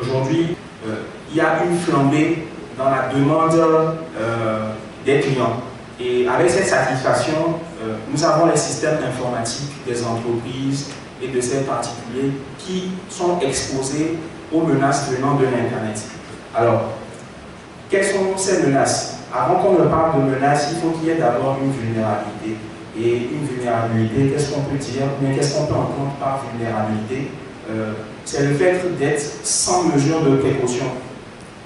Aujourd'hui, il y a une flambée dans la demande des clients. Et avec cette satisfaction, nous avons les systèmes informatiques des entreprises et de ces particuliers qui sont exposés aux menaces venant de l'Internet. Alors, quelles sont ces menaces? Avant qu'on ne parle de menaces, il faut qu'il y ait d'abord une vulnérabilité. Et une vulnérabilité, qu'est-ce qu'on peut dire? Mais qu'est-ce qu'on peut entendre par vulnérabilité? C'est le fait d'être sans mesure de précaution,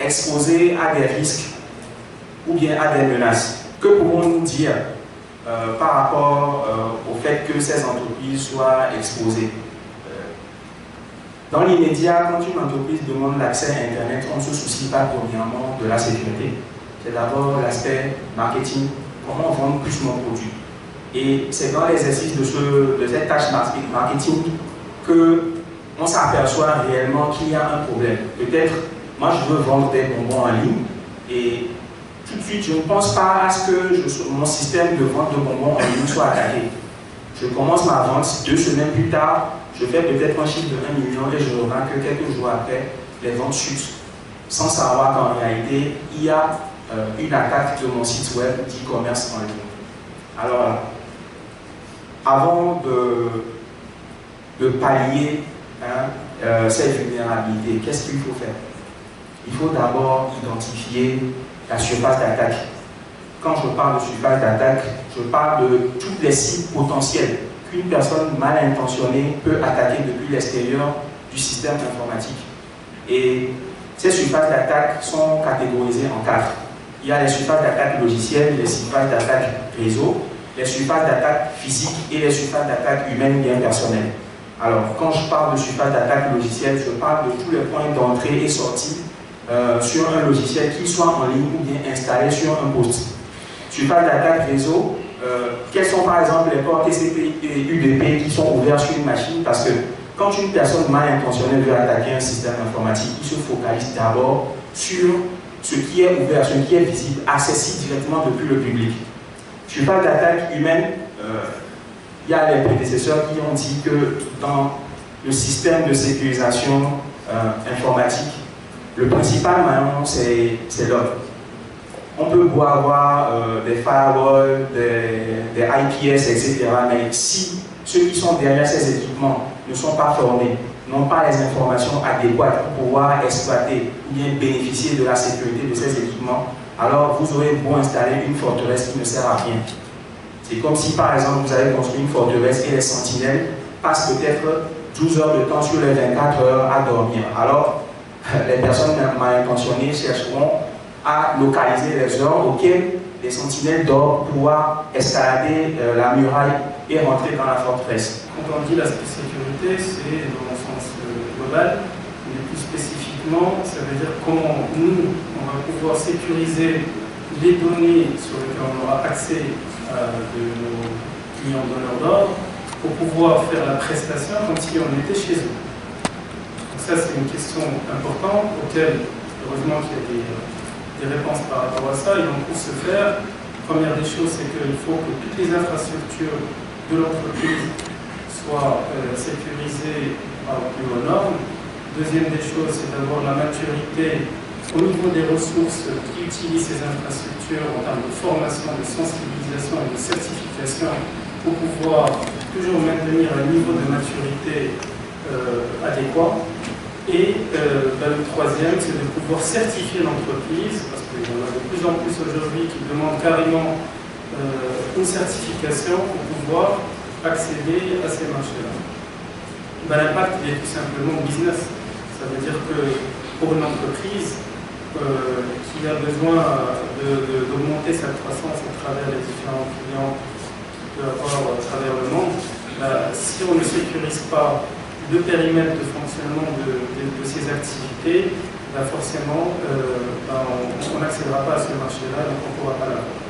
exposé à des risques ou bien à des menaces. Que pouvons-nous dire par rapport au fait que ces entreprises soient exposées? Dans l'immédiat, quand une entreprise demande l'accès à Internet, on ne se soucie pas premièrement de la sécurité. C'est d'abord l'aspect marketing, comment vendre plus mon produit. Et c'est dans l'exercice de cette tâche marketing qu'on s'aperçoit réellement qu'il y a un problème. Peut-être, moi je veux vendre des bonbons en ligne et tout de suite je ne pense pas à ce que mon système de vente de bonbons en ligne soit attaqué. Je commence ma vente, 2 semaines plus tard, je fais peut-être un chiffre de 1 million et je remarque que quelques jours après, les ventes chutent, sans savoir qu'en réalité, il y a une attaque de mon site web d'e-commerce en ligne. Alors, avant de pallier cette vulnérabilité, qu'est-ce qu'il faut faire? Il faut d'abord identifier la surface d'attaque. Quand je parle de surface d'attaque, je parle de toutes les cibles potentielles qu'une personne mal intentionnée peut attaquer depuis l'extérieur du système informatique. Et ces surfaces d'attaque sont catégorisées en 4. Il y a les surfaces d'attaque logicielles, les surfaces d'attaque réseau, les surfaces d'attaque physiques et les surfaces d'attaque humaines bien personnelles. Alors, quand je parle de surface d'attaque logicielle, je parle de tous les points d'entrée et sortie sur un logiciel qui soit en ligne ou bien installé sur un poste. Surface d'attaque réseau, quels sont par exemple les ports TCP et UDP qui sont ouverts sur une machine? Parce que quand une personne mal intentionnée veut attaquer un système informatique, il se focalise d'abord sur ce qui est ouvert, ce qui est visible, accessible directement depuis le public. Surface d'attaque humaine, il y a les prédécesseurs qui ont dit que dans le système de sécurisation informatique, le principal maillon, c'est l'homme. On peut beau avoir des firewalls, des IPS, etc. Mais si ceux qui sont derrière ces équipements ne sont pas formés, n'ont pas les informations adéquates pour pouvoir exploiter ou bien bénéficier de la sécurité de ces équipements, alors vous aurez beau installer une forteresse qui ne sert à rien. C'est comme si par exemple vous avez construit une forteresse et les sentinelles passent peut-être 12 heures de temps sur les 24 heures à dormir. Alors les personnes mal intentionnées chercheront à localiser les heures auxquelles les sentinelles dorment pour pouvoir escalader la muraille et rentrer dans la forteresse. Quand on dit l'aspect sécurité, c'est dans le sens global, mais plus spécifiquement, ça veut dire comment nous, on va pouvoir sécuriser les données sur lesquelles on aura accès de nos clients donneurs d'ordre pour pouvoir faire la prestation comme si on était chez eux. Donc ça, c'est une question importante auquel, heureusement qu'il y a des réponses par rapport à ça, et donc pour ce faire, première des choses, c'est qu'il faut que toutes les infrastructures de l'entreprise soient sécurisées par le plus haut norme. Deuxième des choses, c'est d'avoir la maturité au niveau des ressources qui utilisent ces infrastructures en termes de formation, de sensibilisation et de certification pour pouvoir toujours maintenir un niveau de maturité adéquat. Et le troisième, c'est de pouvoir certifier l'entreprise, parce qu'il y en a de plus en plus aujourd'hui qui demandent carrément une certification pour pouvoir accéder à ces marchés-là. L'impact est tout simplement business. Ça veut dire que pour une entreprise qui a besoin d'augmenter sa croissance à travers les différents clients qu'il peut avoir à travers le monde, si on ne sécurise pas le périmètre de fonctionnement de ces activités, forcément, on n'accédera pas à ce marché-là, donc on ne pourra pas l'avoir.